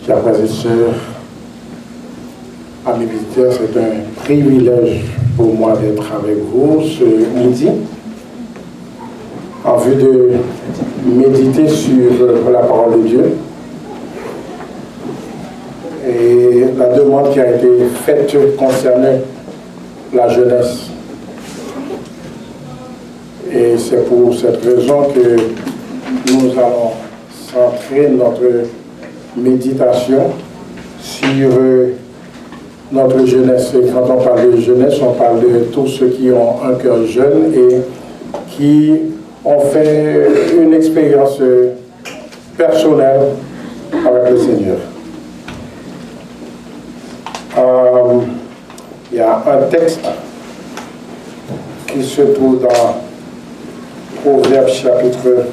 Chers frères et sœurs, amis visiteurs, c'est un privilège pour moi d'être avec vous ce midi en vue de méditer sur la parole de Dieu. Et la demande qui a été faite concernait la jeunesse. Et c'est pour cette raison que nous allons centrer notre méditation sur notre jeunesse. Et quand on parle de jeunesse, on parle de tous ceux qui ont un cœur jeune et qui ont fait une expérience personnelle avec le Seigneur. Il y a un texte qui se trouve dans Proverbes chapitre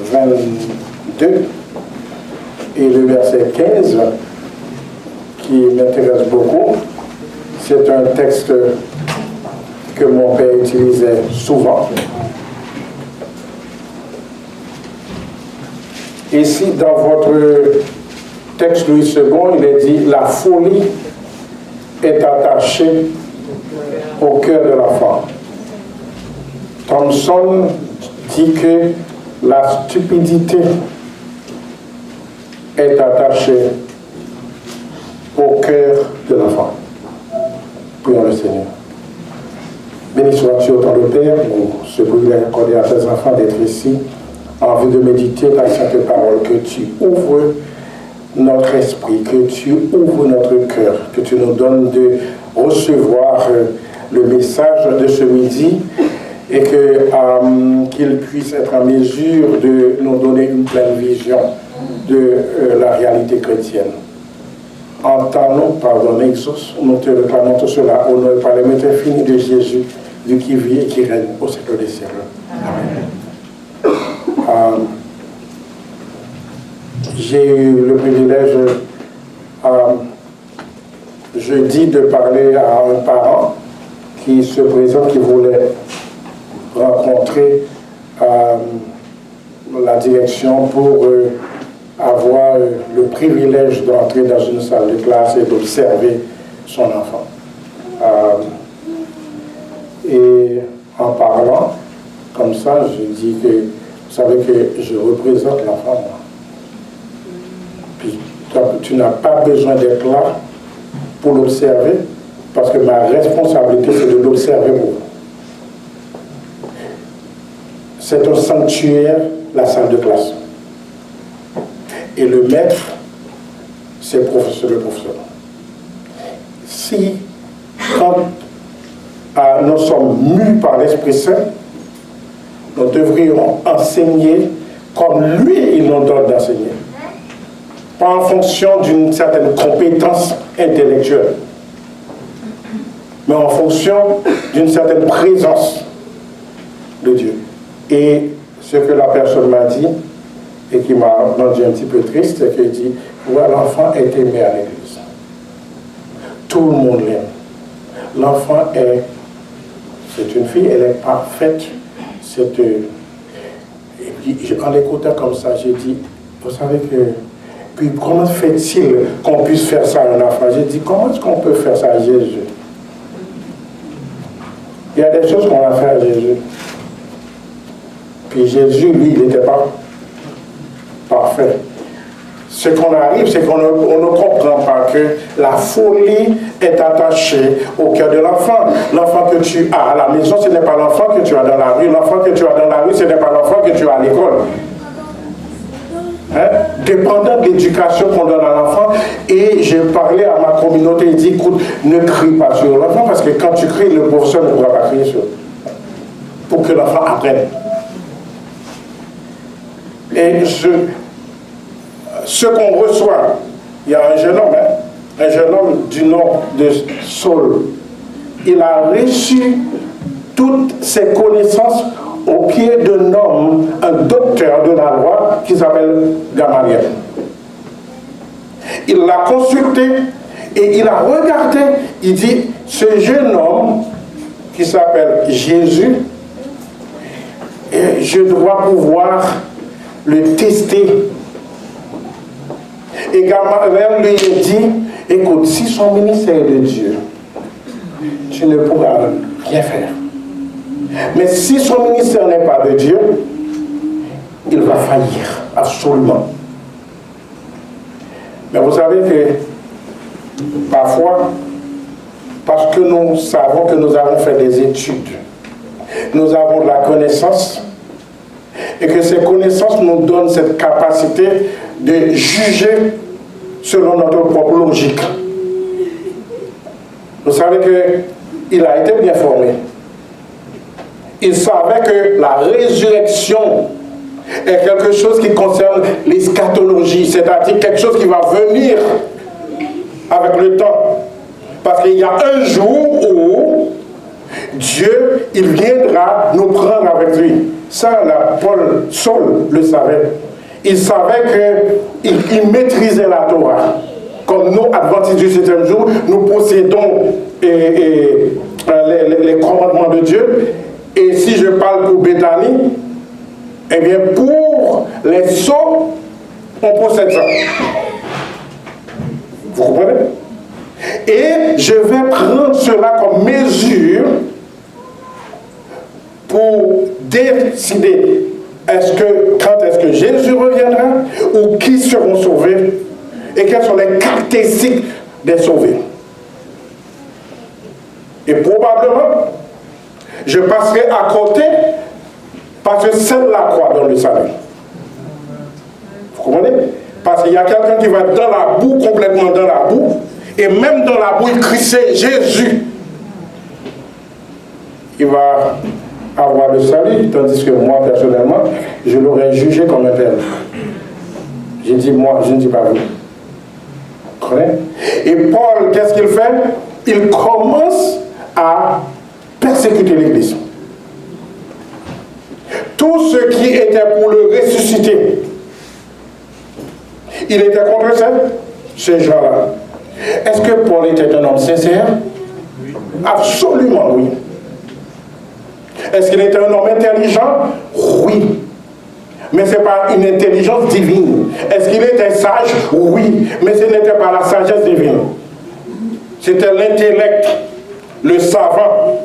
22 et le verset 15 qui m'intéresse beaucoup. C'est un texte que mon père utilisait souvent. Ici, dans votre texte Louis II, il est dit « La folie est attachée au cœur de l'enfant ». Thomson dit que la stupidité est attachée au cœur de l'enfant. Prions le Seigneur. Béni sois-tu au temps de Père pour ce privilège accordé à tes enfants d'être ici en vue de méditer ta sainte parole, que tu ouvres notre esprit, que tu ouvres notre cœur, que tu nous donnes de recevoir le message de ce midi et qu'il puisse être en mesure de nous donner une pleine vision de la réalité chrétienne. Entends-nous, pardonne, exauce, nous te réclamons tout cela au nom et par le mérite infini de Jésus, lui qui vit et qui règne au siècle des siècles. Amen. J'ai eu le privilège jeudi de parler à un parent qui se présente, qui voulait rencontrer la direction pour avoir le privilège d'entrer dans une salle de classe et d'observer son enfant. Et en parlant comme ça, je dis que vous savez que je représente l'enfant, moi. Puis tu n'as pas besoin d'être là pour l'observer, parce que ma responsabilité, c'est de l'observer pour vous. C'est un sanctuaire, la salle de classe. Et le maître, c'est le professeur. Si, quand nous sommes mus par l'Esprit Saint, nous devrions enseigner comme lui, il nous donne d'enseigner. Pas en fonction d'une certaine compétence intellectuelle, mais en fonction d'une certaine présence de Dieu. Et ce que la personne m'a dit, et qui m'a rendu un petit peu triste, c'est qu'il dit, ouais, l'enfant est aimé à l'église. Tout le monde l'aime. L'enfant c'est une fille, elle est parfaite. Et puis, en l'écoutant comme ça, j'ai dit, vous savez que, puis comment fait-il qu'on puisse faire ça à un enfant? J'ai dit, comment est-ce qu'on peut faire ça à Jésus? Il y a des choses qu'on va faire à Jésus. Puis Jésus, lui, il n'était pas parfait. Ce qu'on arrive, c'est qu'on ne comprend pas que la folie est attachée au cœur de l'enfant. L'enfant que tu as à la maison, ce n'est pas l'enfant que tu as dans la rue. L'enfant que tu as dans la rue, ce n'est pas l'enfant que tu as à l'école. Hein? Dépendant de l'éducation qu'on donne à l'enfant. Et j'ai parlé à ma communauté, il dit, écoute, ne crie pas sur l'enfant, parce que quand tu cries, le professeur ne pourra pas crier sur lui. Pour que l'enfant apprenne. Et ce qu'on reçoit, il y a un jeune homme du nom de Saul. Il a reçu toutes ses connaissances au pied d'un homme, un docteur de la loi qui s'appelle Gamaliel. Il l'a consulté et il a regardé. Il dit, ce jeune homme qui s'appelle Jésus, et je dois pouvoir le tester. Et Gamaliel lui a dit, écoute, si son ministère est de Dieu, tu ne pourras rien faire. Mais si son ministère n'est pas de Dieu, il va faillir, absolument. Mais vous savez que parfois, parce que nous savons que nous avons fait des études, nous avons de la connaissance, et que ces connaissances nous donnent cette capacité de juger selon notre propre logique. Vous savez qu'il a été bien formé. Il savait que la résurrection est quelque chose qui concerne l'eschatologie, c'est-à-dire quelque chose qui va venir avec le temps. Parce qu'il y a un jour où Dieu, il viendra nous prendre avec lui. Ça, Saul le savait. Il savait qu'il maîtrisait la Torah. Comme nous, adventistes du 7e jour, nous possédons les commandements de Dieu. Et si je parle pour Bethany, eh bien pour les sots, on possède ça. Vous comprenez? Et je vais prendre cela comme mesure pour décider quand est-ce que Jésus reviendra ou qui seront sauvés et quelles sont les caractéristiques des sauvés. Et probablement, je passerai à côté parce que seule la croix donne le salut. Vous comprenez? Parce qu'il y a quelqu'un qui va être dans la boue, complètement dans la boue, et même dans la boue, il crie c'est Jésus. Il va avoir le salut, tandis que moi, personnellement, je l'aurais jugé comme un père. J'ai dit moi, je ne dis pas vous. Vous comprenez? Et Paul, qu'est-ce qu'il fait? Il commence à persécuter l'Église. Tout ce qui était pour le ressusciter, il était contre ces gens-là. Est-ce que Paul était un homme sincère? Absolument oui. Est-ce qu'il était un homme intelligent? Oui. Mais ce n'est pas une intelligence divine. Est-ce qu'il était sage? Oui. Mais ce n'était pas la sagesse divine. C'était l'intellect, le savant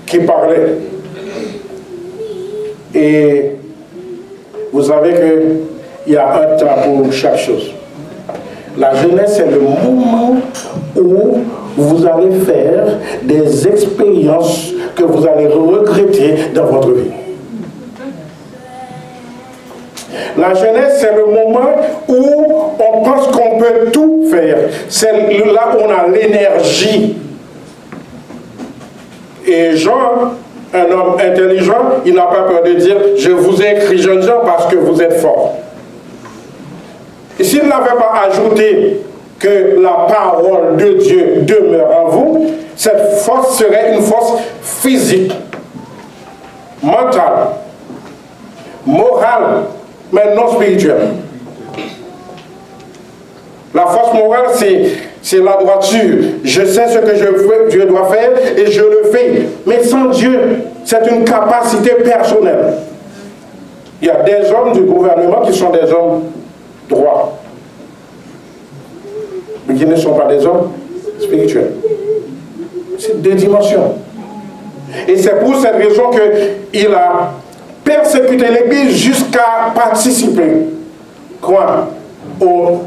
qui parlait. Et vous savez qu'il y a un temps pour chaque chose. La jeunesse, c'est le moment où vous allez faire des expériences que vous allez regretter dans votre vie. La jeunesse, c'est le moment où on pense qu'on peut tout faire. C'est là où on a l'énergie. Et Jean, un homme intelligent, il n'a pas peur de dire « Je vous ai écrit, jeunes gens, parce que vous êtes forts ». Et s'il n'avait pas ajouté que la parole de Dieu demeure en vous, cette force serait une force physique, mentale, morale, mais non spirituelle. La force morale, c'est la droiture. Je sais ce que je dois faire et je le fais. Mais sans Dieu, c'est une capacité personnelle. Il y a des hommes du gouvernement qui sont des hommes droits, mais qui ne sont pas des hommes spirituels. C'est deux dimensions. Et c'est pour cette raison qu'il a persécuté l'Église jusqu'à participer, quoi, au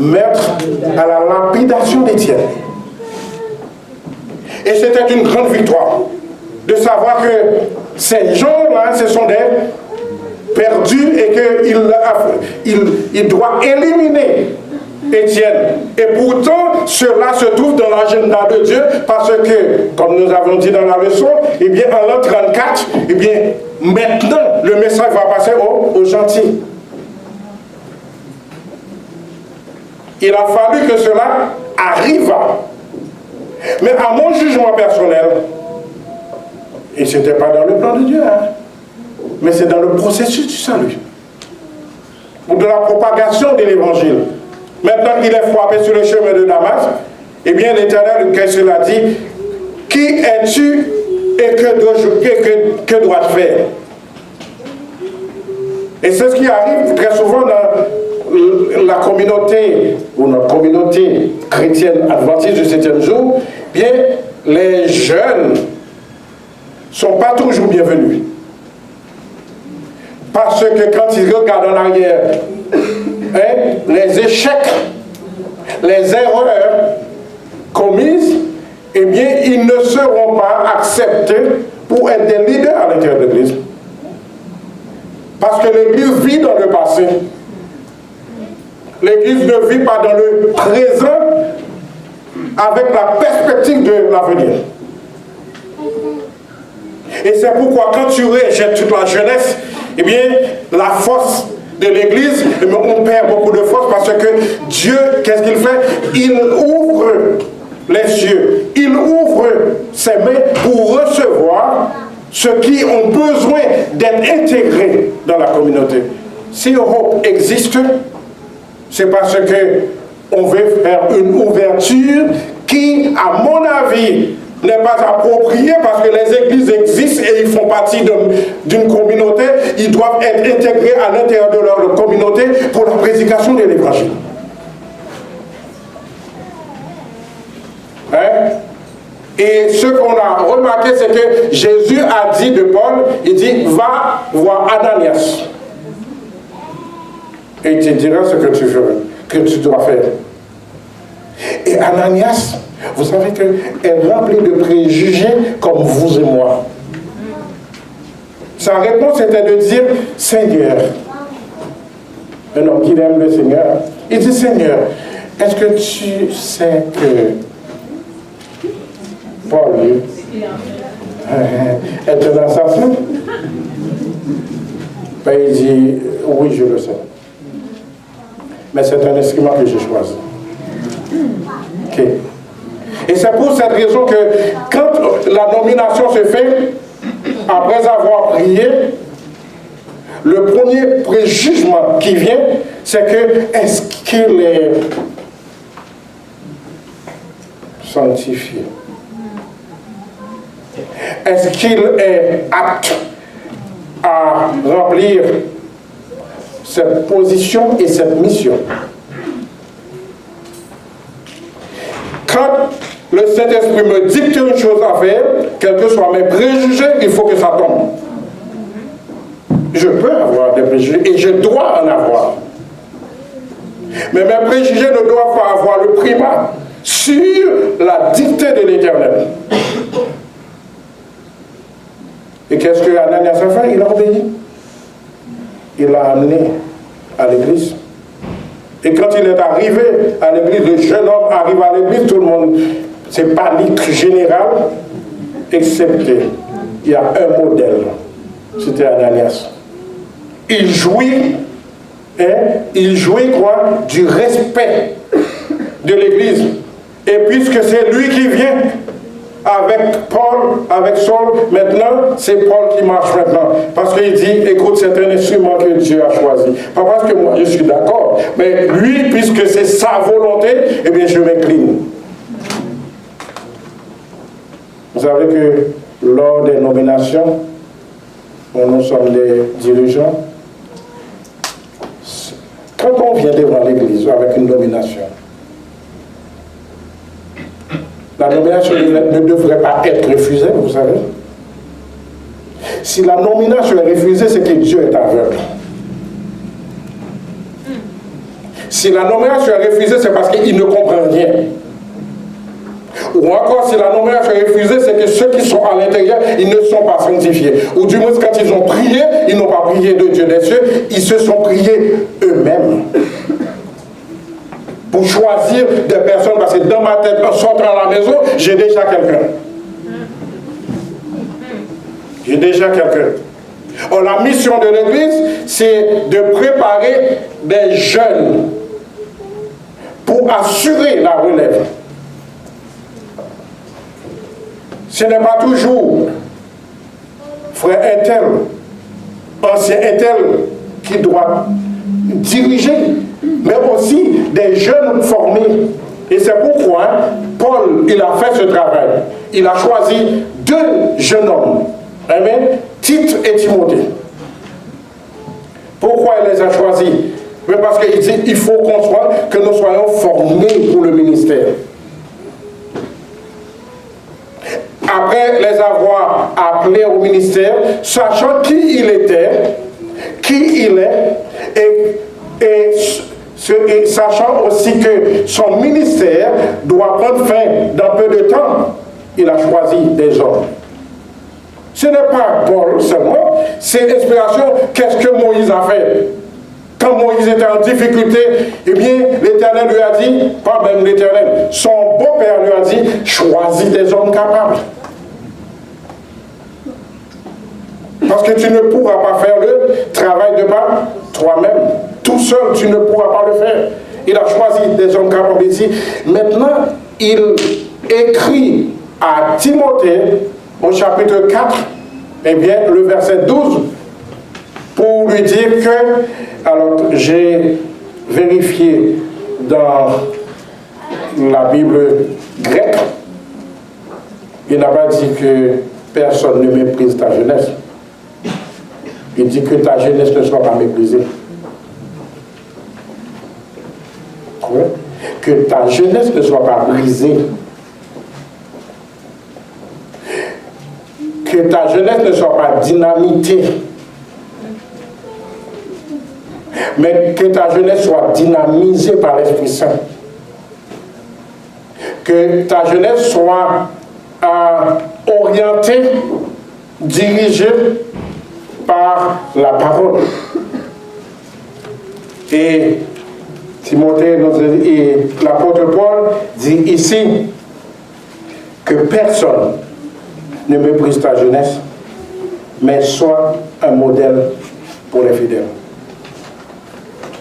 meurtre, à la lapidation d'Étienne. Et c'était une grande victoire de savoir que ces gens-là, ce sont des perdus et qu'il doit éliminer Étienne. Et pourtant, cela se trouve dans l'agenda de Dieu parce que, comme nous avons dit dans la leçon, eh bien, en l'an 34, eh bien, maintenant, le message va passer aux gentils. Il a fallu que cela arrive. Mais à mon jugement personnel, et ce n'était pas dans le plan de Dieu, mais c'est dans le processus du salut, ou de la propagation de l'évangile. Maintenant qu'il est frappé sur le chemin de Damas, eh bien l'Éternel, qu'est-ce qu'il a dit? Qui es-tu et que dois-je faire? Et c'est ce qui arrive très souvent dans la communauté, ou notre communauté chrétienne adventiste du 7e jour, bien, les jeunes ne sont pas toujours bienvenus. Parce que quand ils regardent en arrière, les échecs, les erreurs commises, eh bien, ils ne seront pas acceptés pour être des leaders à l'intérieur de l'Église. Parce que l'Église vit dans le passé. L'Église ne vit pas dans le présent avec la perspective de l'avenir. Et c'est pourquoi quand tu rejettes toute la jeunesse, eh bien, la force de l'Église, on perd beaucoup de force parce que Dieu, qu'est-ce qu'il fait? Il ouvre les cieux, il ouvre ses mains pour recevoir ceux qui ont besoin d'être intégrés dans la communauté. Si Hope existe, c'est parce qu'on veut faire une ouverture qui, à mon avis, n'est pas appropriée parce que les églises existent et ils font partie d'une communauté. Ils doivent être intégrés à l'intérieur de leur communauté pour la prédication de l'évangile. Et ce qu'on a remarqué, c'est que Jésus a dit de Paul, il dit, va voir Ananias. Et il te dira ce que tu veux, que tu dois faire. Et Ananias, vous savez qu'elle est remplie de préjugés comme vous et moi. Sa réponse était de dire, Seigneur, un homme qui aime le Seigneur, il dit, Seigneur, est-ce que tu sais que Paul est un assassin? Ben, il dit, oui, je le sais. Mais c'est un instrument que j'ai choisi. Ok. Et c'est pour cette raison que quand la nomination se fait, après avoir prié, le premier préjugement qui vient, c'est que est-ce qu'il est sanctifié? Est-ce qu'il est apte à remplir cette position et cette mission? Quand le Saint-Esprit me dicte une chose à faire, quels que soient mes préjugés, il faut que ça tombe. Je peux avoir des préjugés et je dois en avoir. Mais mes préjugés ne doivent pas avoir le primat sur la dictée de l'Éternel. Et qu'est-ce que Ananias a fait? Il a obéi. Il l'a amené à l'église. Et quand il est arrivé à l'église, le jeune homme arrive à l'église, tout le monde, c'est panique générale, excepté, il y a un modèle, c'était Ananias. Il jouit quoi? Du respect de l'église. Et puisque c'est lui qui vient avec Paul, avec Saul, maintenant, c'est Paul qui marche maintenant. Parce qu'il dit, écoute, c'est un instrument que Dieu a choisi. Pas parce que moi, je suis d'accord, mais lui, puisque c'est sa volonté, eh bien, je m'incline. Vous savez que lors des nominations, nous sommes des dirigeants, quand on vient devant l'église avec une nomination, la nomination ne devrait pas être refusée, vous savez. Si la nomination est refusée, c'est que Dieu est aveugle. Si la nomination est refusée, c'est parce qu'il ne comprend rien. Ou encore, si la nomination est refusée, c'est que ceux qui sont à l'intérieur, ils ne sont pas sanctifiés. Ou du moins, quand ils ont prié, ils n'ont pas prié de Dieu des cieux, ils se sont priés eux-mêmes. Pour choisir des personnes, parce que dans ma tête, en sortant à la maison, j'ai déjà quelqu'un. J'ai déjà quelqu'un. Or, la mission de l'Église, c'est de préparer des jeunes pour assurer la relève. Ce n'est pas toujours frère Intel, ancien Intel, qui doit diriger, mais aussi des jeunes formés. Et c'est pourquoi Paul, il a fait ce travail. Il a choisi 2 jeunes hommes, Tite et Timothée. Pourquoi il les a choisis? Mais parce qu'il dit il faut que nous soyons formés pour le ministère. Après les avoir appelés au ministère, sachant qui il était, qui il est, et sachant aussi que son ministère doit prendre fin dans peu de temps, il a choisi des hommes. Ce n'est pas Paul seulement, c'est l'inspiration. Qu'est-ce que Moïse a fait? Quand Moïse était en difficulté, eh bien, l'Éternel lui a dit, pas même l'Éternel, son beau-père lui a dit, choisis des hommes capables. Parce que tu ne pourras pas faire le travail de par toi-même. Tout seul, tu ne pourras pas le faire. Il a choisi des hommes capables ici. Maintenant, il écrit à Timothée, au chapitre 4, eh bien, le verset 12, pour lui dire que, alors j'ai vérifié dans la Bible grecque, il n'a pas dit que personne ne méprise ta jeunesse. Il dit que ta jeunesse ne soit pas méprisée. Oui. Que ta jeunesse ne soit pas brisée. Que ta jeunesse ne soit pas dynamitée. Mais que ta jeunesse soit dynamisée par l'Esprit Saint. Que ta jeunesse soit orientée, dirigée par la parole. Et Timothée et l'apôtre Paul dit ici que personne ne méprise ta jeunesse, mais sois un modèle pour les fidèles.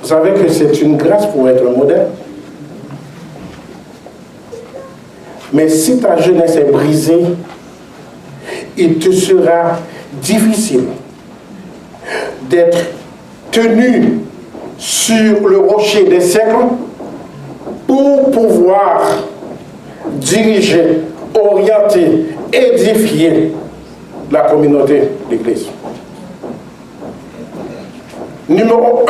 Vous savez que c'est une grâce pour être un modèle. Mais si ta jeunesse est brisée, il te sera difficile d'être tenu sur le rocher des siècles pour pouvoir diriger, orienter, édifier la communauté d'Église. Numéro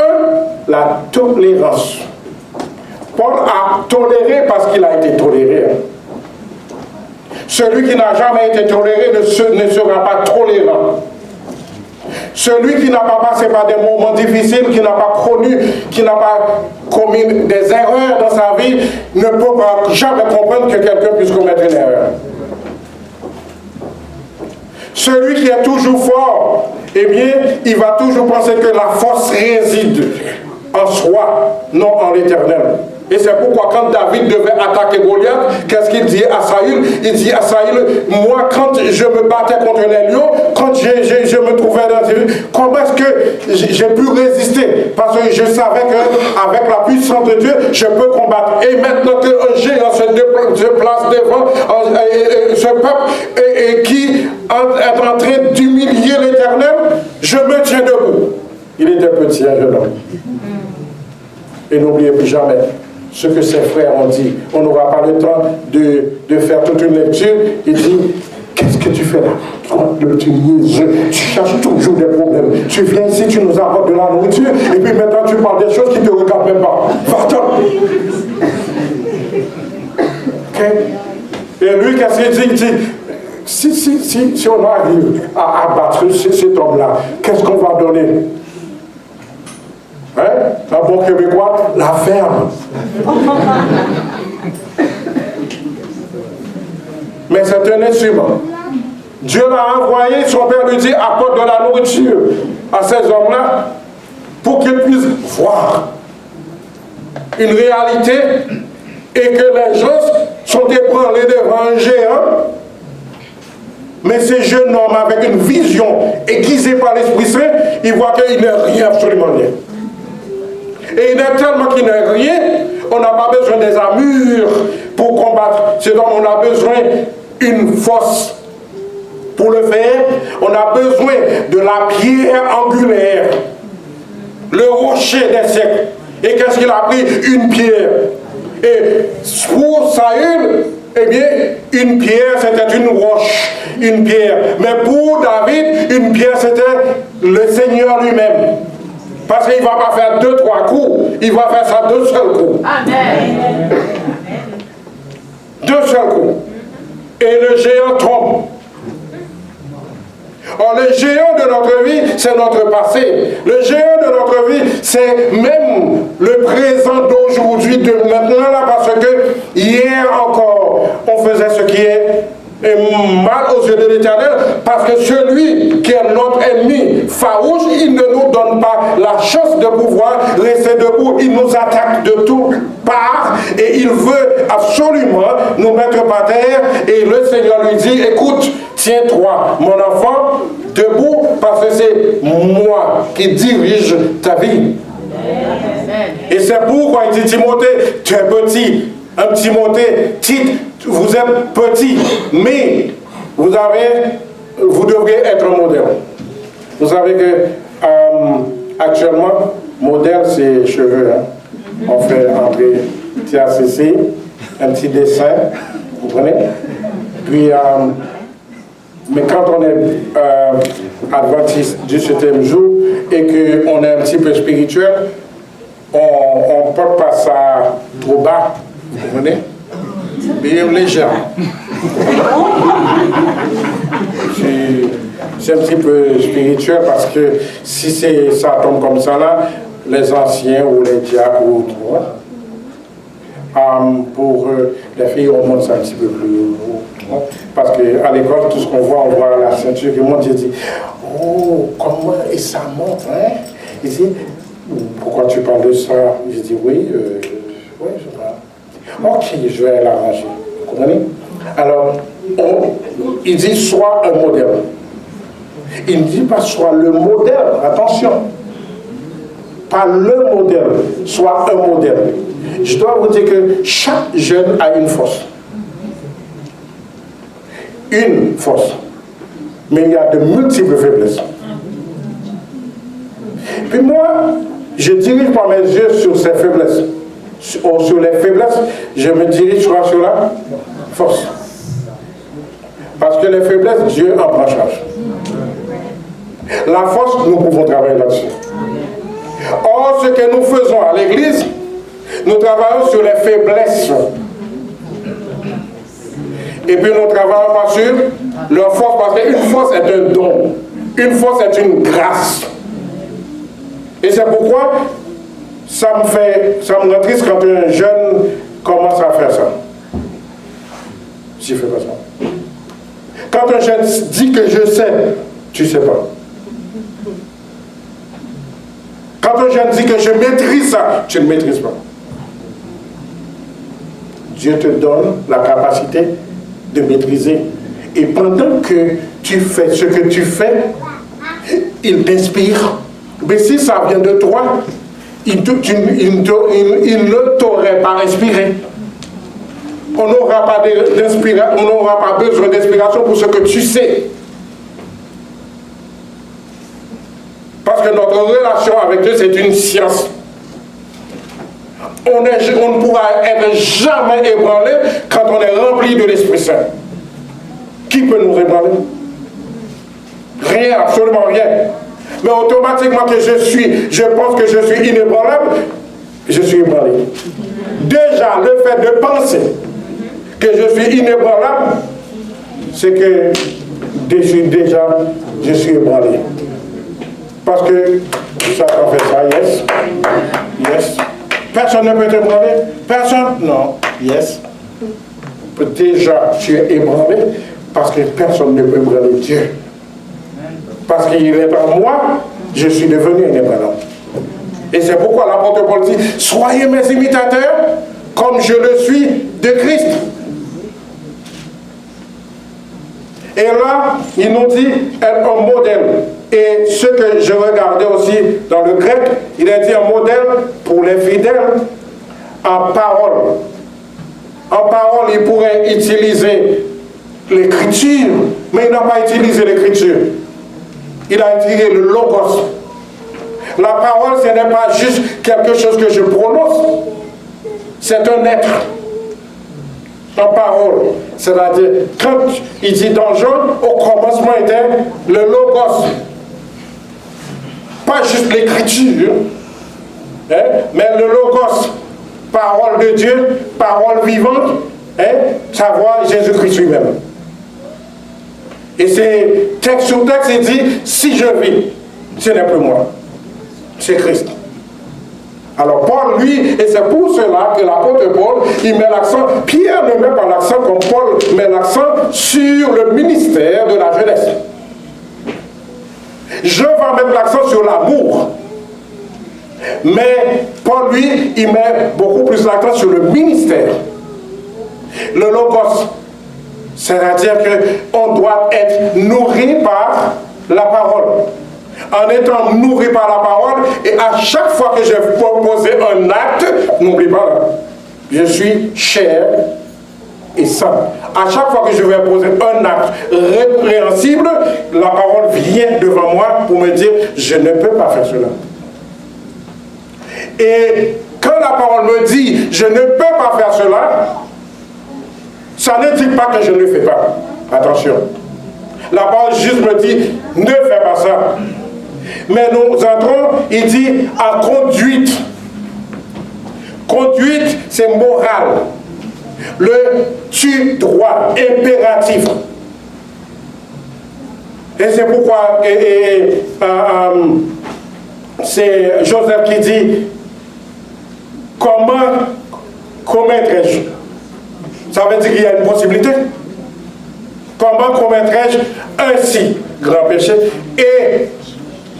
1, la tolérance. Paul a toléré parce qu'il a été toléré. Celui qui n'a jamais été toléré ne sera pas tolérant. Celui qui n'a pas passé par des moments difficiles, qui n'a pas connu, qui n'a pas commis des erreurs dans sa vie, ne peut pas jamais comprendre que quelqu'un puisse commettre une erreur. Celui qui est toujours fort, eh bien, il va toujours penser que la force réside en soi, non en l'Éternel. Et c'est pourquoi quand David devait attaquer Goliath, qu'est-ce qu'il dit à Saül? Il dit à Saül, moi quand je me battais contre les lions, quand je me trouvais dans une... Comment est-ce que j'ai pu résister? Parce que je savais qu'avec la puissance de Dieu, je peux combattre. Et maintenant qu'un géant se place devant ce peuple qui est en train d'humilier l'Éternel, je me tiens debout. Il était petit, un jeune homme. Et n'oubliez plus jamais ce que ses frères ont dit. On n'aura pas le temps de faire toute une lecture. Il dit, qu'est-ce que tu fais là? Le petit niaiseux, tu cherches toujours des problèmes. Tu viens ici, tu nous apportes de la nourriture, et puis maintenant tu parles des choses qui ne te regardent même pas. Va-t'en! Okay? Et lui, qu'est-ce qu'il dit? Il dit, si on arrive à abattre cet homme-là, qu'est-ce qu'on va donner? Hein? Un bon québécois, la ferme. Mais c'est un instrument. Dieu l'a envoyé, son père lui dit, apporte de la nourriture à ces hommes-là pour qu'ils puissent voir une réalité et que les gens sont ébranlés devant un géant. Mais ces jeunes hommes avec une vision aiguisée par l'Esprit Saint, ils voient qu'il n'est rien, absolument rien. Et il est tellement qu'il n'est rien, on n'a pas besoin des armures pour combattre. C'est donc on a besoin d'une force pour le faire. On a besoin de la pierre angulaire, le rocher des siècles. Et qu'est-ce qu'il a pris? Une pierre. Et pour Saül, eh bien, une pierre, c'était une roche, une pierre. Mais pour David, une pierre, c'était le Seigneur lui-même. Parce qu'il ne va pas faire 2-3 coups, il va faire ça d'un seul coup. Amen. D'un seul coup. Et le géant tombe. Or, le géant de notre vie, c'est notre passé. Le géant de notre vie, c'est même le présent d'aujourd'hui, de maintenant, là, parce que hier encore, on faisait ce qui est mal aux yeux de l'Éternel, parce que celui qui est notre ennemi farouche, il ne nous donne pas la chance de pouvoir rester debout. Il nous attaque de toutes parts et il veut absolument nous mettre par terre. Et le Seigneur lui dit, écoute, tiens-toi, mon enfant, debout, parce que c'est moi qui dirige ta vie. Et c'est pourquoi il dit, Timothée, tu es petit. Un Timothée, Tite, vous êtes petit, mais vous devriez être modèle. Vous savez que actuellement, modèle, c'est cheveux. Hein. On fait entrer TACC, un petit dessin, vous comprenez? Puis, mais quand on est adventiste du 7e jour et qu'on est un petit peu spirituel, on ne porte pas ça trop bas, vous comprenez? Bien léger. C'est un petit peu spirituel parce que si ça tombe comme ça là, les anciens ou les diacres ou autres, pour les filles, on monte ça un petit peu plus haut. Parce qu'à l'école, tout ce qu'on voit, on voit la ceinture qui monte. J'ai dit, oh, comment et ça monte, hein? Il dit, pourquoi tu parles de ça? J'ai dit, oui, je parle. Ok, je vais l'arranger. Vous comprenez? Alors, il dit, sois un modèle. Il ne dit pas, sois le modèle. Attention. Pas le modèle, sois un modèle. Je dois vous dire que chaque jeune a une force. Une force. Mais il y a de multiples faiblesses. Puis moi, je dirige pas mes yeux sur ces faiblesses. Sur les faiblesses, je me dirige sur la force. Parce que les faiblesses, Dieu en prend charge. La force, nous pouvons travailler là-dessus. Or, ce que nous faisons à l'église, nous travaillons sur les faiblesses. Et puis nous ne travaillons pas sur leur force, parce qu'une force est un don. Une force est une grâce. Et c'est pourquoi ça me rend triste quand un jeune commence à faire ça. Je ne fais pas ça. Quand un jeune dit que je sais, tu ne sais pas. Quand un jeune dit que je maîtrise ça, tu ne maîtrises pas. Dieu te donne la capacité de maîtriser. Et pendant que tu fais ce que tu fais, il t'inspire. Mais si ça vient de toi, il ne t'aurait pas inspiré. On n'aura pas besoin d'inspiration pour ce que tu sais. Parce que notre relation avec Dieu, c'est une science. On ne pourra être jamais ébranlé quand on est rempli de l'Esprit Saint. Qui peut nous ébranler? Rien, absolument rien. Mais automatiquement que je pense que je suis inébranlable, je suis ébranlé. Déjà, le fait de penser que je suis inébranlable, c'est que je suis ébranlé. Parce que ça fait ça, yes. Yes. Personne ne peut t'ébranler. Personne? Non. Yes. Déjà, tu es ébranlé parce que personne ne peut ébranler Dieu. Parce qu'il est en moi, je suis devenu un ébranlant. Et c'est pourquoi l'apôtre Paul dit, soyez mes imitateurs comme je le suis de Christ. Et là, il nous dit être un modèle. Et ce que je regardais aussi dans le grec, il a dit un modèle pour les fidèles en parole. En parole, il pourrait utiliser l'écriture, mais il n'a pas utilisé l'écriture. Il a utilisé le logos. La parole, ce n'est pas juste quelque chose que je prononce, c'est un être. En parole. C'est-à-dire, quand il dit dans Jean, au commencement était le logos. Pas pas juste l'écriture, hein, mais le logos, parole de Dieu, parole vivante, hein, savoir Jésus-Christ lui-même. Et c'est texte sur texte, il dit, si je vis, ce n'est plus moi, c'est Christ. Alors Paul, lui, et c'est pour cela que l'apôtre Paul, il met l'accent, Pierre ne met pas l'accent comme Paul met l'accent sur le ministère de la jeunesse. Je vais mettre l'accent sur l'amour. Mais Paul, lui, il met beaucoup plus l'accent sur le ministère. Le logos, c'est-à-dire qu'on doit être nourri par la parole. En étant nourri par la parole, et à chaque fois que je vais poser un acte, n'oublie pas, là, je suis chair et sang. À chaque fois que je vais poser un acte répréhensible, la parole vient devant moi pour me dire, je ne peux pas faire cela. Et quand la parole me dit, je ne peux pas faire cela, ça ne dit pas que je ne le fais pas. Attention. La parole juste me dit, ne fais pas ça. Mais nous entrons, il dit, en conduite. Conduite, c'est moral. Le tu droit, impératif. Et c'est pourquoi c'est Joseph qui dit, comment commettrai-je? Ça veut dire qu'il y a une possibilité. Comment commettrai-je un si grand péché et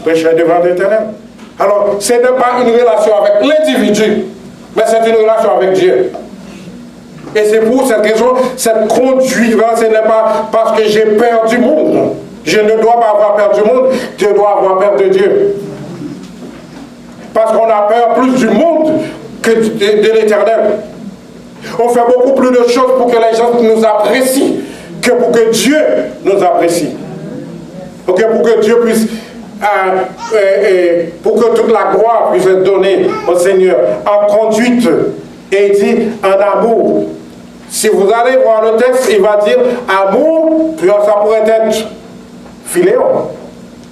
péché devant l'Éternel? Alors, ce n'est pas une relation avec l'individu, mais c'est une relation avec Dieu. Et c'est pour cette raison, cette conduite-là, ce n'est pas parce que j'ai peur du monde. Je ne dois pas avoir peur du monde, je dois avoir peur de Dieu. Parce qu'on a peur plus du monde que de l'Éternel. On fait beaucoup plus de choses pour que les gens nous apprécient que pour que Dieu nous apprécie. Pour que Dieu puisse, pour que toute la gloire puisse être donnée au Seigneur en conduite. Et il dit en amour. Si vous allez voir le texte, il va dire amour, puis ça pourrait être philéon.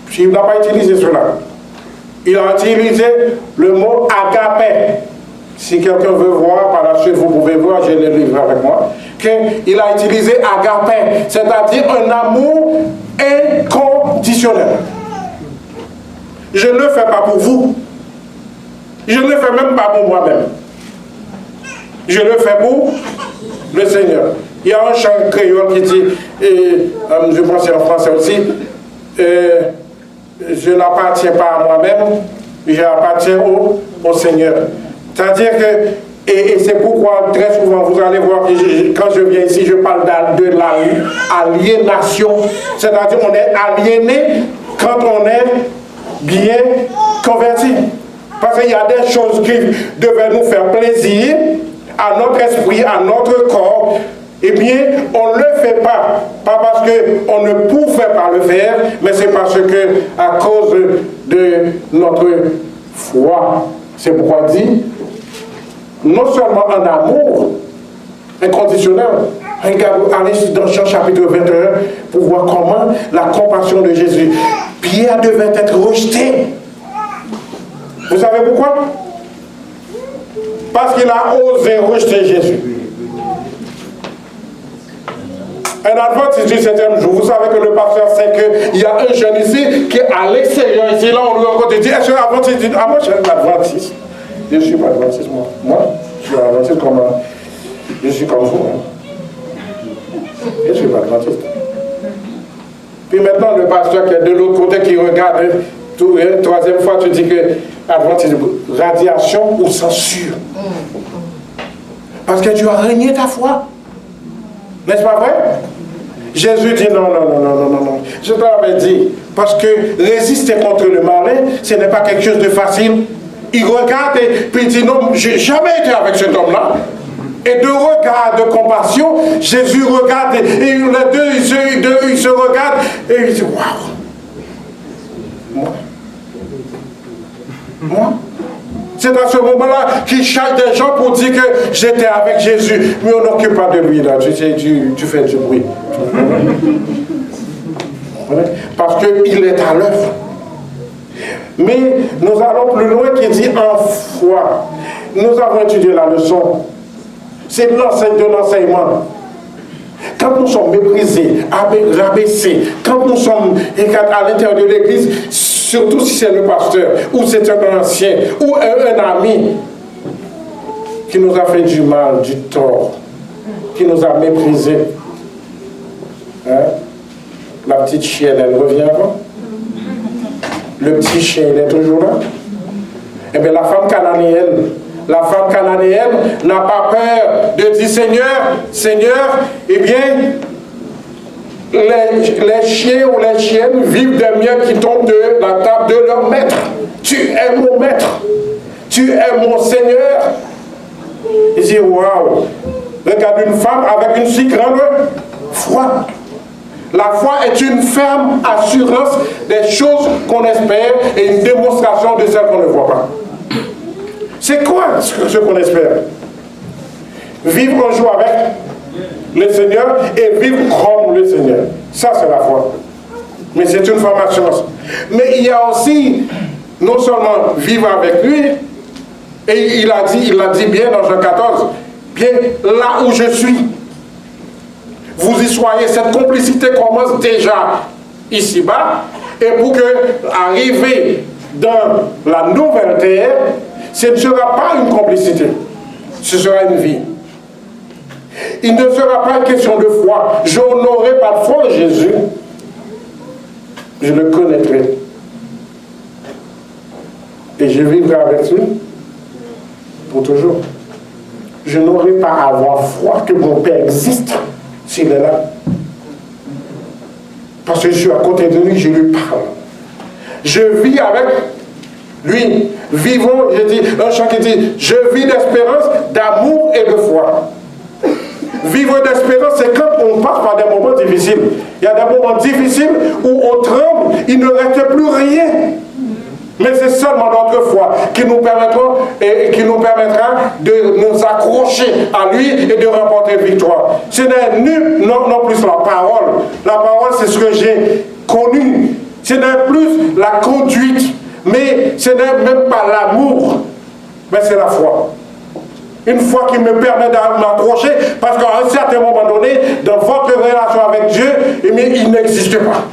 Puis il n'a pas utilisé cela. Il a utilisé le mot agapé. Si quelqu'un veut voir, par la suite, vous pouvez voir, j'ai le livre avec moi, qu'il a utilisé agapé, c'est-à-dire un amour inconditionnel. Je ne le fais pas pour vous. Je ne le fais même pas pour moi-même. Je le fais pour le Seigneur. Il y a un chant créole qui dit, je pense en français aussi, je n'appartiens pas à moi-même, j'appartiens au Seigneur. C'est-à-dire que, et c'est pourquoi très souvent vous allez voir que quand je viens ici, je parle de l'aliénation. C'est-à-dire qu'on est aliéné quand on est bien converti. Parce qu'il y a des choses qui devaient nous faire plaisir à notre esprit, à notre corps. Eh bien, on ne le fait pas. Pas parce qu'on ne pouvait pas le faire, mais c'est parce que, à cause de notre foi. C'est pourquoi il dit, non seulement en amour inconditionnel, allez dans Jean chapitre 21 pour voir comment la compassion de Jésus. Pierre devait être rejeté. Vous savez pourquoi? Parce qu'il a osé rejeter Jésus. Un adventiste du 7e jour, vous savez que le pasteur sait qu'il y a un jeune ici qui est à l'extérieur, ici, là on lui a dit, est-ce que l'adventiste dit, ah moi je suis un adventiste. Je ne suis pas adventiste, moi. Moi, je suis adventiste comme je suis comme vous. Hein. Je ne suis pas adventiste. Puis maintenant, le pasteur qui est de l'autre côté qui regarde, troisième fois, tu dis que adventiste, radiation ou censure. Parce que tu as renié ta foi. N'est-ce pas vrai? Jésus dit non. Je te l'avais dit. Parce que résister contre le malin, ce n'est pas quelque chose de facile. Il regarde et puis il dit non, j'ai jamais été avec cet homme-là. Et de regard, de compassion, Jésus regarde et les deux, ils se regardent et il dit waouh. Moi? C'est dans ce moment-là qu'il cherche des gens pour dire que j'étais avec Jésus. Mais on n'occupe pas de lui là, tu fais du bruit. Parce qu'il est à l'œuvre. Mais nous allons plus loin qui dit en foi. Nous avons étudié la leçon. C'est de l'enseignement. Quand nous sommes méprisés, rabaissés, quand nous sommes à l'intérieur de l'église, surtout si c'est le pasteur, ou c'est un ancien, ou un ami qui nous a fait du mal, du tort, qui nous a méprisés. Hein? La petite chienne, elle revient avant. Le petit chien, il est toujours là. Eh bien, la femme cananéenne n'a pas peur de dire Seigneur, eh bien, les chiens ou les chiennes vivent des miettes qui tombent de la table de leur maître. Tu es mon maître. Tu es mon Seigneur. Il dit, waouh, regarde une femme avec une si grande foi. La foi est une ferme assurance des choses qu'on espère et une démonstration de celles qu'on ne voit pas. C'est quoi ce qu'on espère? Vivre un jour avec le Seigneur et vivre comme le Seigneur. Ça, c'est la foi. Mais c'est une ferme assurance. Mais il y a aussi, non seulement vivre avec lui, et il l'a dit bien dans Jean 14, bien là où je suis, vous y soyez, cette complicité commence déjà ici-bas, et pour que, arriver dans la nouvelle terre, ce ne sera pas une complicité, ce sera une vie. Il ne sera pas une question de foi. Je n'aurai pas de foi en Jésus, je le connaîtrai. Et je vivrai avec lui pour toujours. Je n'aurai pas à avoir foi que mon Père existe s'il est là. Parce que je suis à côté de lui, je lui parle. Je vis avec lui. Vivons, je dis, un chant qui dit, je vis d'espérance, d'amour et de foi. Vivre d'espérance, c'est quand on passe par des moments difficiles. Il y a des moments difficiles où on tremble, il ne reste plus rien. Mais c'est seulement notre foi qui nous permettra de nous accrocher à lui et de remporter une victoire. Ce n'est non plus la parole. La parole, c'est ce que j'ai connu. Ce n'est plus la conduite, mais ce n'est même pas l'amour, mais c'est la foi. Une foi qui me permet de m'accrocher, parce qu'à un certain moment donné, dans votre relation avec Dieu, il n'existe pas.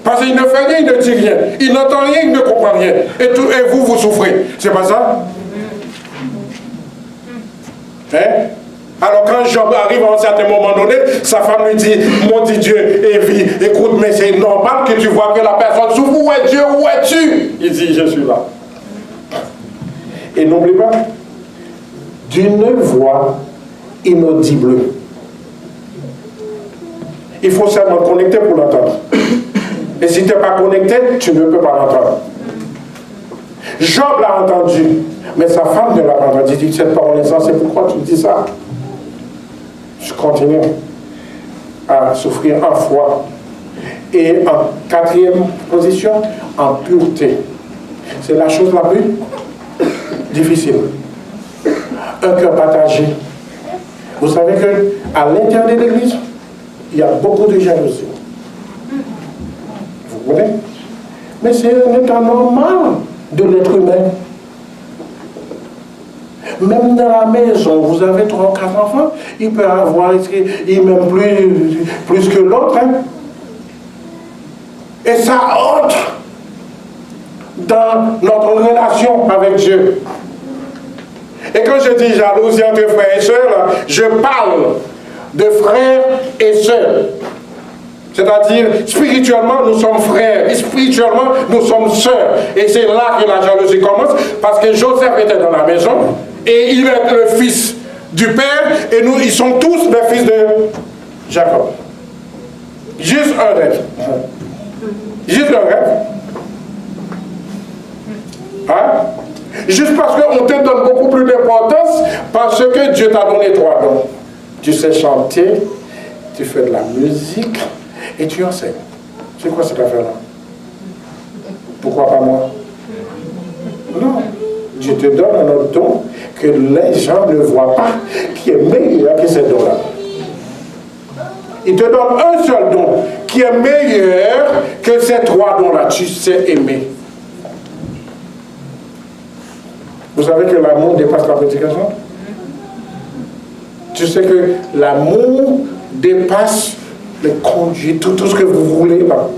Parce qu'il ne fait rien, il ne dit rien. Il n'entend rien, il ne comprend rien. Et vous souffrez. C'est pas ça? Hein? Alors quand Job arrive à un certain moment donné, sa femme lui dit, mon dit Dieu, Évie, écoute, mais c'est normal que tu vois que la personne souffre. Où est Dieu? Où es-tu? Il dit, je suis là. Et n'oublie pas, d'une voix inaudible. Il faut seulement connecter pour l'entendre. Et si tu n'es pas connecté, tu ne peux pas l'entendre. Job l'a entendu, mais sa femme ne l'a pas entendu. Il dit, cette parole est c'est pourquoi tu dis ça? Je continue à souffrir en foi. Et en quatrième position, en pureté. C'est la chose la plus difficile. Un cœur partagé. Vous savez qu'à l'intérieur de l'Église, il y a beaucoup de jalousie. Vous voyez? Mais c'est un état normal de l'être humain. Même dans la maison, vous avez 3 ou 4 enfants, il peut avoir, il m'aime plus que l'autre. Hein? Et ça entre dans notre relation avec Dieu. Et quand je dis jalousie entre frères et sœurs, je parle de frères et sœurs. C'est-à-dire, spirituellement, nous sommes frères. Et spirituellement, nous sommes sœurs. Et c'est là que la jalousie commence. Parce que Joseph était dans la maison. Et il est le fils du père. Et nous, ils sont tous les fils de Jacob. Juste un rêve. Juste un rêve. Hein? Juste parce qu'on te donne beaucoup plus d'importance. Parce que Dieu t'a donné 3 dons. Tu sais chanter. Tu fais de la musique. Et tu enseignes. C'est quoi cette affaire-là? Pourquoi pas moi? Non. Dieu te donne un autre don que les gens ne voient pas, qui est meilleur que ce don-là. Il te donne un seul don qui est meilleur que ces 3 dons-là. Tu sais aimer. Vous savez que l'amour dépasse la prédication? Tu sais que l'amour dépasse les conduites, tout ce que vous voulez là.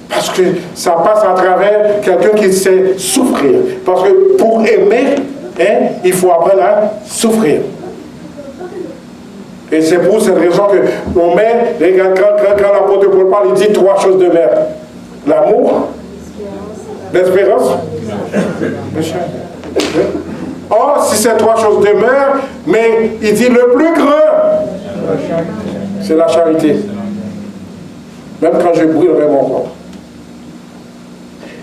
Parce que ça passe à travers quelqu'un qui sait souffrir. Parce que pour aimer, hein, il faut apprendre à souffrir. Et c'est pour cette raison que on met, quand l'apôtre Paul parle, il dit 3 choses de mère. L'amour, l'espérance. Or, si c'est 3 choses de mère, mais il dit le plus grand, c'est la charité. Même quand je brûlerai mon corps.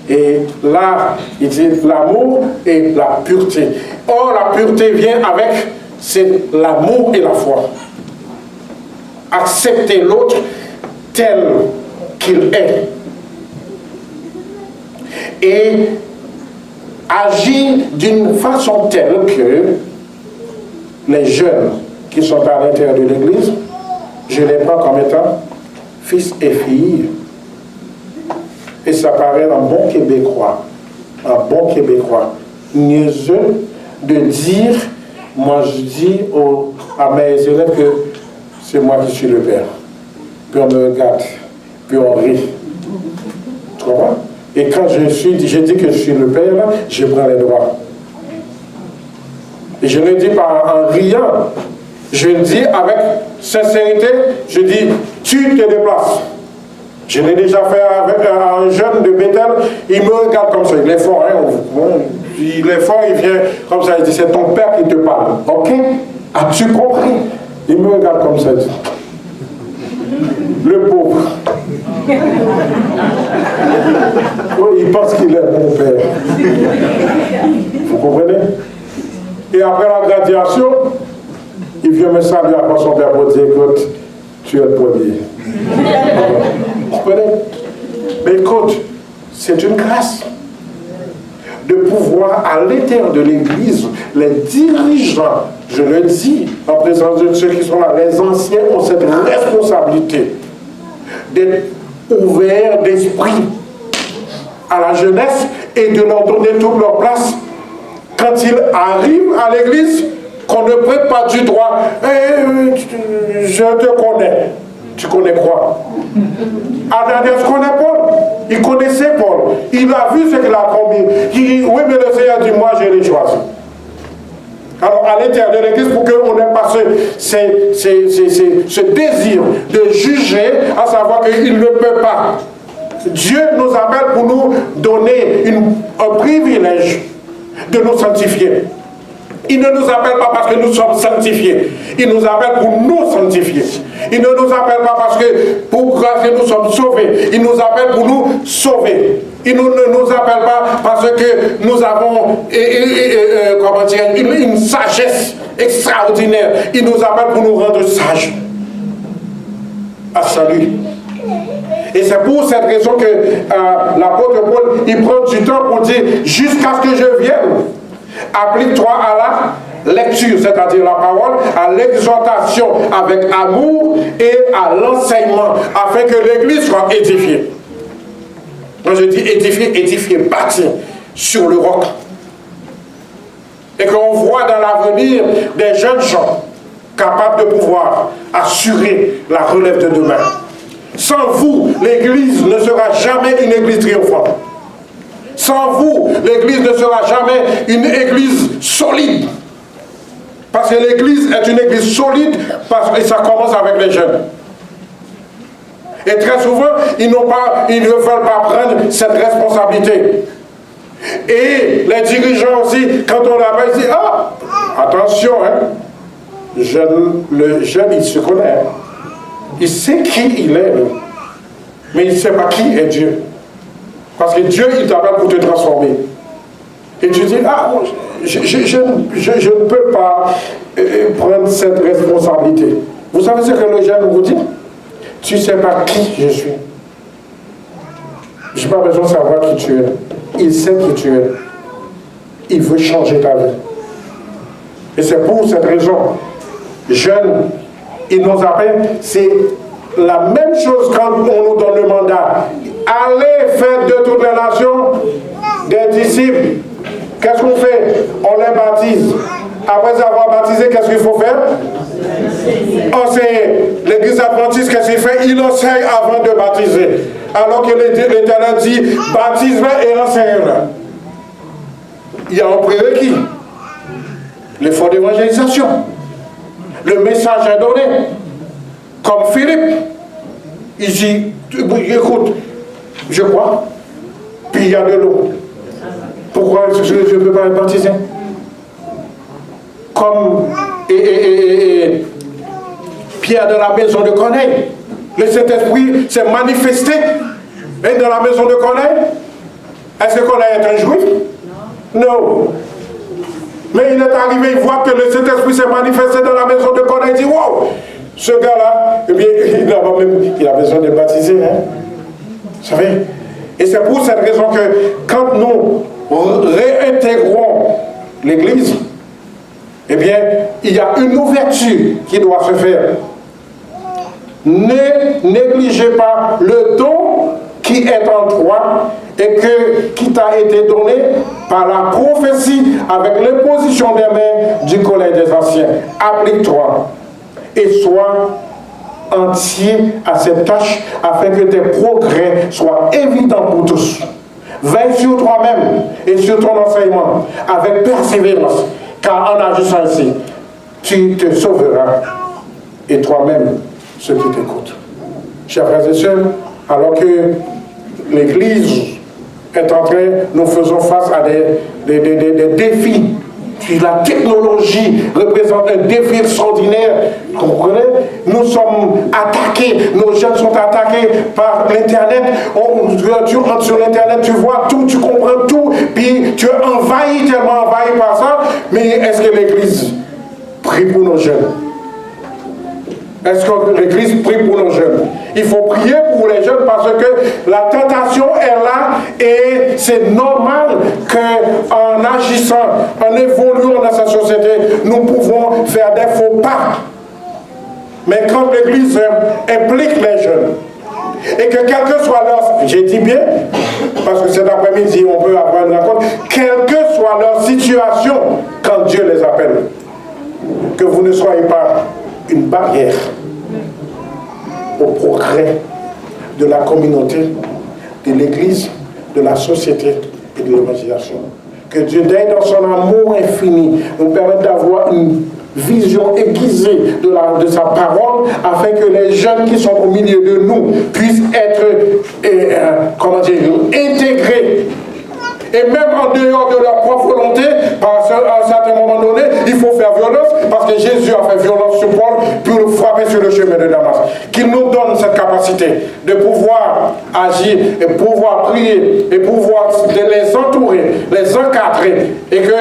Et là, il dit l'amour et la pureté. Or, la pureté vient avec, c'est l'amour et la foi. Accepter l'autre tel qu'il est. Et agir d'une façon telle que les jeunes qui sont à l'intérieur de l'Église, je les prends comme étant fils et filles. Et ça paraît un bon Québécois, niaiseux de dire, moi je dis à mes élèves que c'est moi qui suis le père. Puis on me regarde, puis on rit. Tu comprends? Et quand je dis que je suis le père, là, je prends les droits. Et je ne le dis pas en riant, je le dis avec sincérité, je dis, tu te déplaces. Je l'ai déjà fait avec un jeune de Bethel, il me regarde comme ça, il est fort, hein, il est fort, il vient comme ça, il dit, c'est ton père qui te parle. Ok? As-tu compris? Il me regarde comme ça, il dit, le pauvre. Oui, il pense qu'il est mon père. Vous comprenez? Et après la graduation, il vient me saluer après son père pour dire, écoute, tu es le premier. Vous comprenez? Mais écoute, c'est une grâce de pouvoir, à l'intérieur de l'Église, les dirigeants, je le dis, en présence de ceux qui sont là, les anciens ont cette responsabilité d'être ouverts d'esprit à la jeunesse et de leur donner toute leur place quand ils arrivent à l'église, qu'on ne prête pas du droit. Je te connais. Tu connais quoi? Ananias connaît Paul. Il connaissait Paul. Il a vu ce qu'il a commis. Oui, mais le Seigneur dit, moi, je l'ai choisi. Alors, à l'intérieur de l'église, pour qu'on n'ait pas ce désir de juger, à savoir qu'il ne peut pas. Dieu nous appelle pour nous donner un privilège de nous sanctifier. Il ne nous appelle pas parce que nous sommes sanctifiés. Il nous appelle pour nous sanctifier. Il ne nous appelle pas parce que nous sommes sauvés. Il nous appelle pour nous sauver. Il ne nous appelle pas parce que nous avons comment dire, une sagesse extraordinaire. Il nous appelle pour nous rendre sages. À salut. Et c'est pour cette raison que l'apôtre Paul, il prend du temps pour dire, jusqu'à ce que je vienne, applique-toi à la lecture, c'est-à-dire la parole, à l'exhortation avec amour et à l'enseignement, afin que l'Église soit édifiée. Quand je dis édifiée, bâtie sur le roc. Et qu'on voit dans l'avenir des jeunes gens capables de pouvoir assurer la relève de demain. Sans vous, l'Église ne sera jamais une Église triomphante. Sans vous, l'Église ne sera jamais une Église solide. Parce que l'Église est une Église solide parce que ça commence avec les jeunes. Et très souvent, ils ne veulent pas prendre cette responsabilité. Et les dirigeants aussi, quand on l'appelle, ils disent, ah, attention, hein, le jeune, il se connaît. Il sait qui il est, mais il ne sait pas qui est Dieu. Parce que Dieu, il t'appelle pour te transformer. Et tu dis, ah, je ne peux pas prendre cette responsabilité. Vous savez ce que le jeune vous dit? Tu ne sais pas qui je suis. Je n'ai pas besoin de savoir qui tu es. Il sait qui tu es. Il veut changer ta vie. Et c'est pour cette raison, jeunes, il nous appelle, c'est la même chose quand on nous donne le mandat. Allez faire de toutes les nations des disciples. Qu'est-ce qu'on fait? On les baptise. Après avoir baptisé, qu'est-ce qu'il faut faire? Enseigner. L'église adventiste, qu'est-ce qu'il fait? Il enseigne avant de baptiser. Alors que l'Éternel dit, baptise-le et enseigne-le. Il y a un prérequis. L'effort d'évangélisation. Le message est donné. Comme Philippe. Il dit, écoute, je crois, puis il y a de l'eau. Pourquoi je ne peux pas être baptisé? Comme Pierre de la maison de Corneille. Le Saint-Esprit s'est manifesté dans la maison de Corneille. Est-ce que Corneille est un juif? Non. Mais il est arrivé, il voit que le Saint-Esprit s'est manifesté dans la maison de Corneille. Il dit, wow, ce gars-là, eh bien, il a besoin de baptiser. Hein? Vous savez? Et c'est pour cette raison que quand nous réintégrons l'Église, eh bien, il y a une ouverture qui doit se faire. Ne négligez pas le don qui est en toi et qui t'a été donné par la prophétie avec l'imposition des mains du collège des anciens. Applique-toi et sois entier à cette tâche afin que tes progrès soient évidents pour tous. Veille sur toi-même et sur ton enseignement avec persévérance, car en agissant ainsi, tu te sauveras et toi-même ceux qui t'écoutent. Chers frères et sœurs, alors que l'Église est en train, nous faisons face à des défis. La technologie représente un défi extraordinaire. Vous comprenez? Nous sommes attaqués, nos jeunes sont attaqués par l'Internet. Tu rentres sur l'Internet, tu vois tout, tu comprends tout, puis tu es envahi, tellement envahi par ça. Mais est-ce que l'Église prie pour nos jeunes? Est-ce que l'Église prie pour nos jeunes? Il faut prier pour les jeunes parce que la tentation est là et c'est normal qu'en agissant, en évoluant dans cette société, nous pouvons faire des faux pas. Mais quand l'Église implique les jeunes et que quel que soit leur, j'ai dit bien, parce que cet après-midi on peut avoir une rencontre, quelle que soit leur situation, quand Dieu les appelle, que vous ne soyez pas une barrière au progrès de la communauté, de l'Église, de la société et de l'évangélisation. Que Dieu daigne dans son amour infini nous permette d'avoir une vision aiguisée de sa parole afin que les jeunes qui sont au milieu de nous puissent être intégrés. Et même en dehors de leur propre volonté, à un certain moment donné, il faut faire violence, parce que Jésus a fait violence sur Paul pour le frapper sur le chemin de Damas. Qu'il nous donne cette capacité de pouvoir agir, et pouvoir prier, et pouvoir les entourer, les encadrer, et que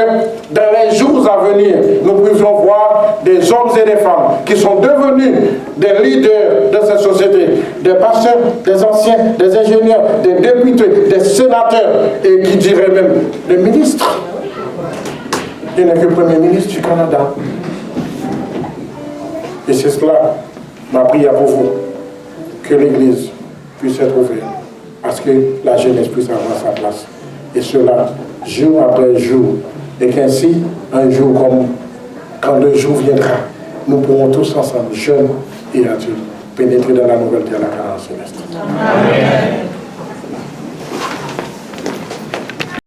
dans les jours à venir, nous puissions voir des hommes et des femmes qui sont devenus des leaders de cette société, des pasteurs, des anciens, des ingénieurs, des députés, des sénateurs, et qui diraient même des ministres. Il n'est que le Premier ministre du Canada. Et c'est cela, ma prière pour vous, que l'Église puisse être ouverte, parce que la jeunesse puisse avoir sa place. Et cela, jour après jour. Et qu'ainsi, un jour comme quand le jour viendra, nous pourrons tous ensemble, jeunes et adultes, pénétrer dans la nouvelle terre, la 40 céleste. Amen.